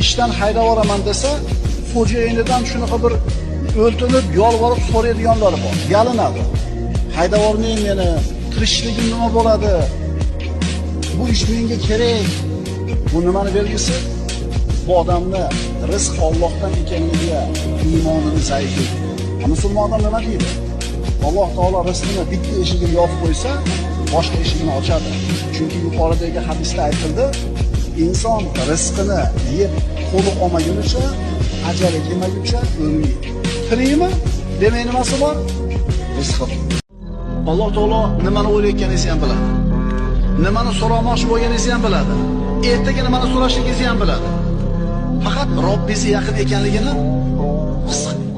ishdan haydab yuboraman desa, xo'jayinidan shunaqa bir o'ltinib, yolvorib so'raydiganlar bor. Yalinadi. Haydab yubormang meni, tirishligim nima bo'ladi? Bu ish menga kerak. Bu nimani belgisi? Bu odamni rizq Allohdan ekanligiga iymonini zaifligi. Musulmonlar nima deydi? Alloh taolo rizqini bitta eshigini yopib qo'ysa, boshqa eshigini ochadi. Chunki yuqoridagi hadisda aytildi, inson rizqini yeb to'liq olmagunicha, ajali kelmaguncha o'lmaydi. Tirikmi? Demak nimasi bor? Rizqi. Alloh taolo nimani o'ylayotganingizni ham biladi. Nimani so'ramoqchi bo'lganingizni ham biladi. Ertaga nimani so'rashligingizni ham biladi. Faqat Robbingiz yaqin ekanligini his qiling.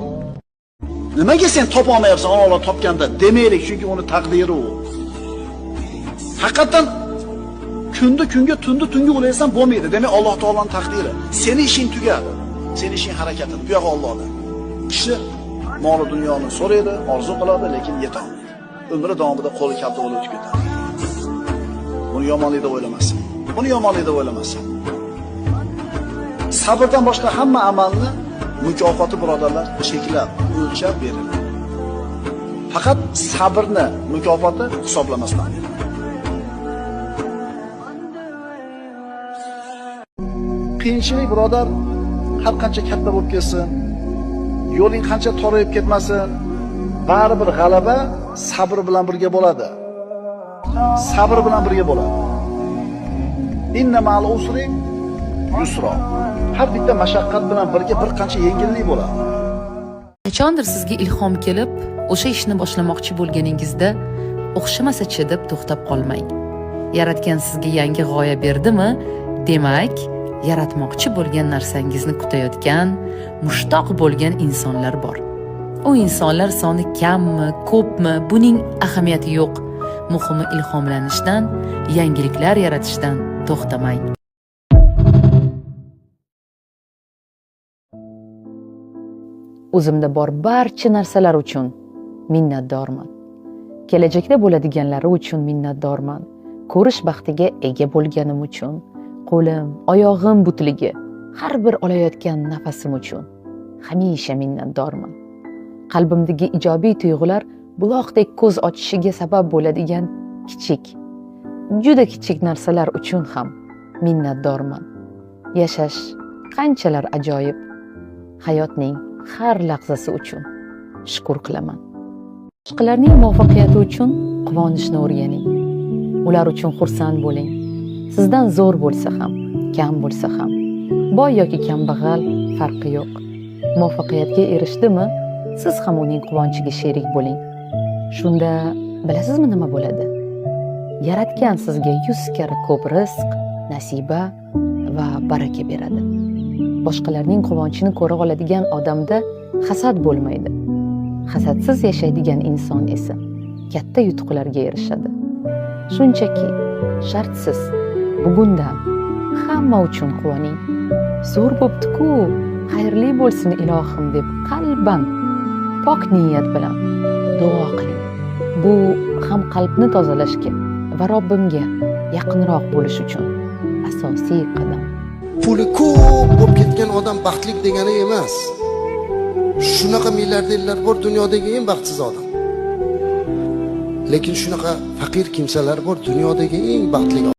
Nimaga sen topa olmayapsan, Alloh topganda demaylik, chunki uni taqdiri u. Haqiqatan kunga, tunga o'laysan bo'lmaydi. Demak Alloh taoloning taqdiri. Seni ishing tugadi. Seni ishing harakatin bu yo'q Allohdan. Kishi mol dunyoni so'raydi, orzu qiladi, lekin yeta olmaydi. Umri davomida qo'li kalta bo'lib o'tib ketadi. Buni yomonlik deb o'ylamasin. Buni yomonlik deb o'ylamasin. Sabrdan boshqa hamma amalni mukofoti birodarlar cheklab, o'lchab beriladi. Faqat sabrni mukofoti hisoblamasdan beriladi. Qiyinchilik birodar har qancha katta bo'lib ketsin, yo'ling qancha torayib ketmasin, baribir g'alaba sabr bilan birga bo'ladi. Sabr bilan birga bo'ladi. Inna ma'al usri yusra. Har bitta mashaqqat bilan birga bir qancha yengillik bo'ladi. Qachondir sizga ilhom kelib, o'sha ishni boshlamoqchi bo'lganingizda o'xshamasa-chi deb to'xtab qolmang. Yaratgan sizga yangi g'oya berdimi? Demak, yaratmoqchi bo'lgan narsangizni kutayotgan, mushtoq bo'lgan insonlar bor. U insonlar soni kammi, ko'pmi, buning ahamiyati yo'q. Muhimi ilhomlanishdan, yangiliklar yaratishdan to'xtamang. O'zimda bor barcha narsalar uchun minnatdorman. Kelajakda bo'ladiganlari uchun minnatdorman. Ko'rish baxtiga ega bo'lganim uchun, qo'lim, oyog'im butligi, har bir olayotgan nafasim uchun hamisha minnatdorman. Qalbimdagi ijobiy tuyg'ular buloqdek ko'z ochishiga sabab bo'ladigan kichik, juda kichik narsalar uchun ham minnatdorman. Yashash qanchalar ajoyib. Hayotning har lahzasi uchun shukr qilaman. Boshqalarning muvaffaqiyati uchun quvonishni o'rganing. Ular uchun xursand bo'ling. Sizdan zo'r bo'lsa ham, kam bo'lsa ham, boy yoki kambag'al farqi yo'q. Muvaffaqiyatga erishdimi, siz ham uning quvonchiga sherik bo'ling. Shunda bilasizmi nima bo'ladi? Yaratgan sizga 100 karra ko'p rizq, nasiba va baraka beradi. Boshqalarning quvonchini ko'ra oladigan odamda hasad bo'lmaydi. Hasadsiz yashaydigan inson esa katta yutuqlarga erishadi. Shunchaki shartsiz bugundan hamma uchun quvoning. Zo'r bo'pti-ku, xayrli bo'lsin ilohim deb qalban, pok niyat bilan duo qiling. Bu ham qalbni tozalashga va Robbimga yaqinroq bo'lish uchun asosiy qadam. Puli ko'p bo'lib ketgan odam baxtli degani emas. Shunaqa milliarderlar bor, dunyodagi eng baxtsiz odam. Lekin shunaqa faqir kimsalar bor, dunyodagi eng baxtli